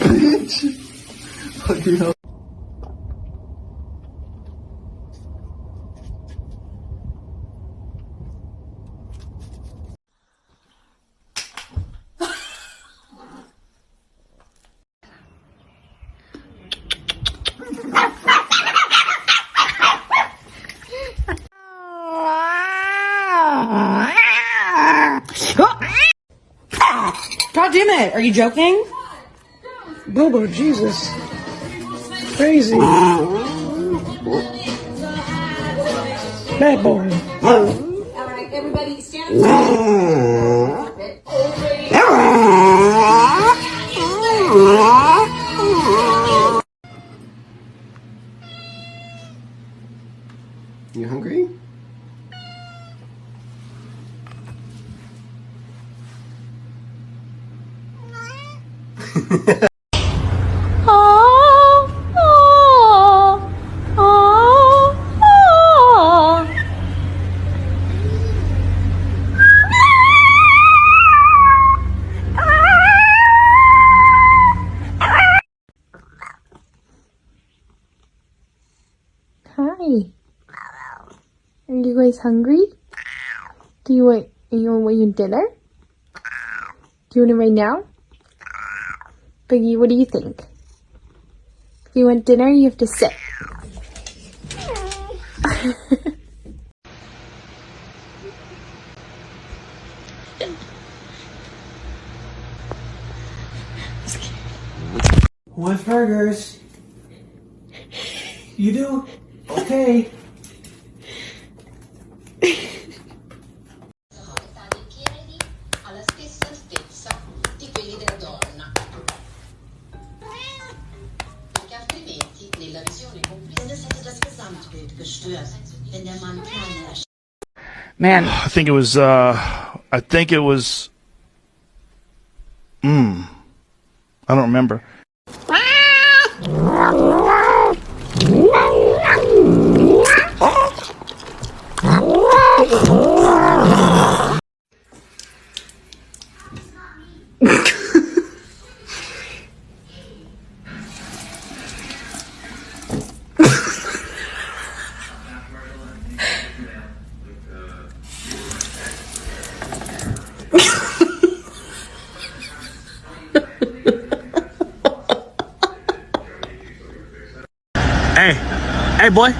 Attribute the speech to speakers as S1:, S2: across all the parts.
S1: Bitch. Fucking hell.
S2: God damn it! Are you joking?
S3: Bobo, Jesus. Crazy. Bad boy.
S4: Alright, everybody stand up.
S1: You hungry?
S5: Hi. Are you guys hungry? Do you want dinner? Do you want it right now? Biggie, what do you think? If you want dinner, you have to sit.
S3: Who wants burgers? You do? Okay.
S6: alla stessa altezza di quelli della donna, perché altrimenti nella visione complessiva hätte das Gesamtbild gestört, wenn der Mann kleiner erscheint.
S7: Man, I think it was I don't remember. Hey boy,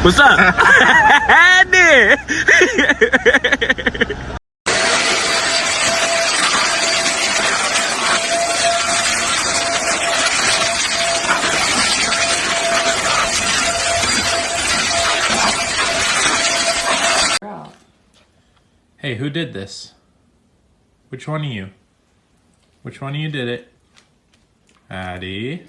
S7: what's up?
S8: Hey, who did this? Which one of you? Which one of you did it? Addie?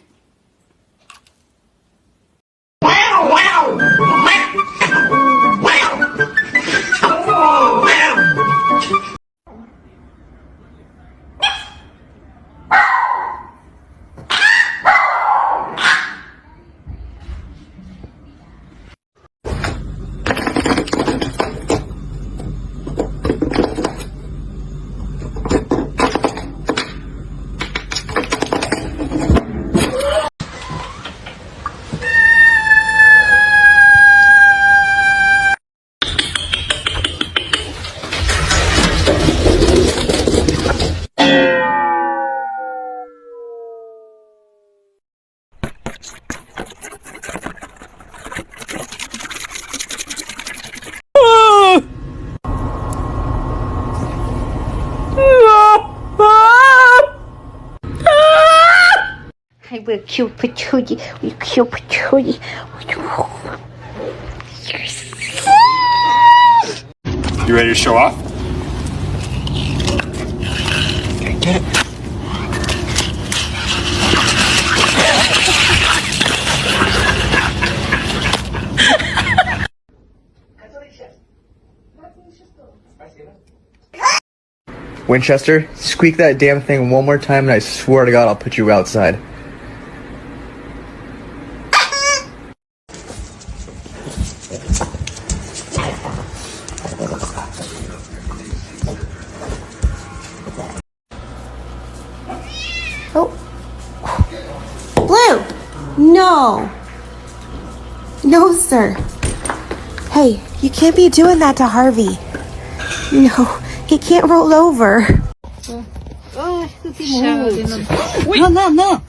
S5: I will kill Patootie. We kill Patootie.
S7: You ready to show off?
S1: Get it. Winchester, squeak that damn thing one more time and I swear to God I'll put you outside.
S2: No. No, sir. Hey, you can't be doing that to Harvey. No, he can't roll over. No, no, no.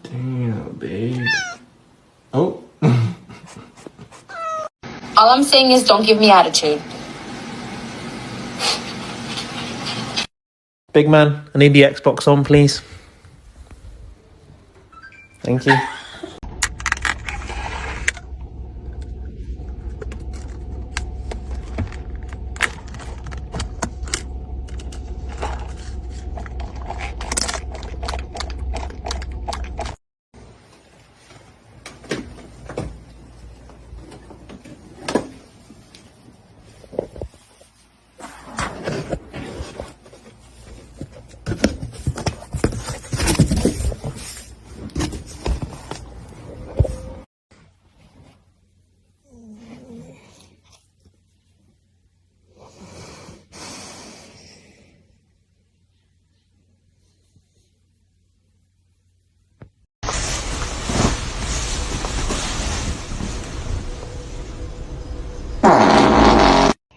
S1: Damn, babe. Oh.
S9: All I'm saying is don't give me attitude.
S10: Big man, I need the Xbox on, please. Thank you.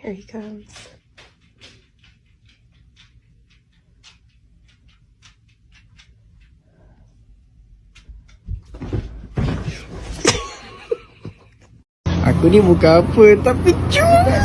S5: Here he comes.
S3: Aku ni bukan apa, tapi cuma.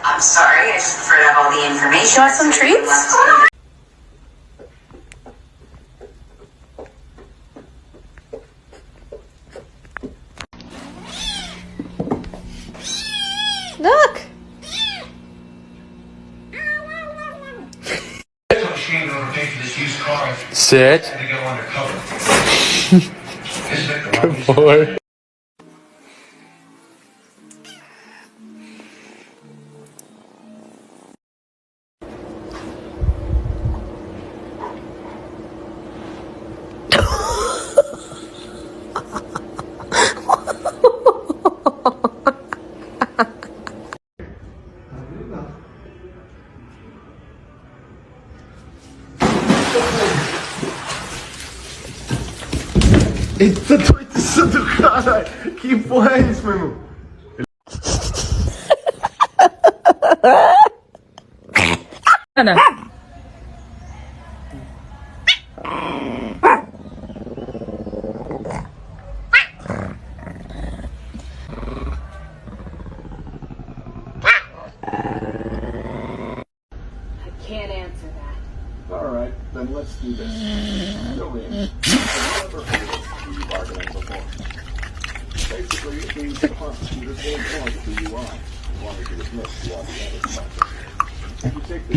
S6: I'm sorry, I just prefer to have all the information.
S9: Want some treats?
S2: Look.
S1: Sit. Good boy.
S7: Eita, doido, santo caralho! Que porra é isso, meu irmão?
S2: Ana.
S6: Can't answer that.
S7: Alright, then let's do this. Go in. Never heard of you bargaining before. Basically, it means the prosecutor can't point who you are. As long as you admit you are the other suspect. If you take the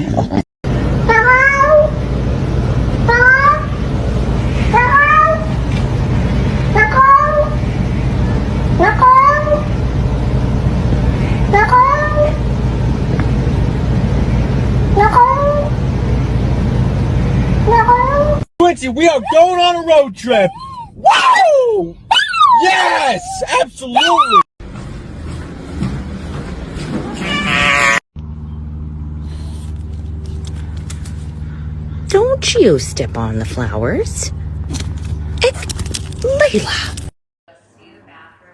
S3: Quincy, we are going on a road trip. Woo! Yes, absolutely.
S11: Don't you step on the flowers. It's Layla.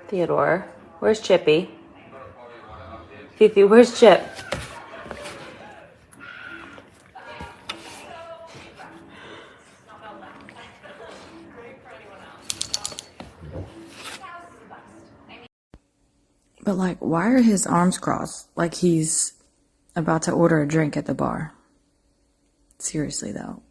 S2: Theodore, where's Chippy? Fifi, where's Chip?
S12: But, like, why are his arms crossed? Like he's about to order a drink at the bar. Seriously, though.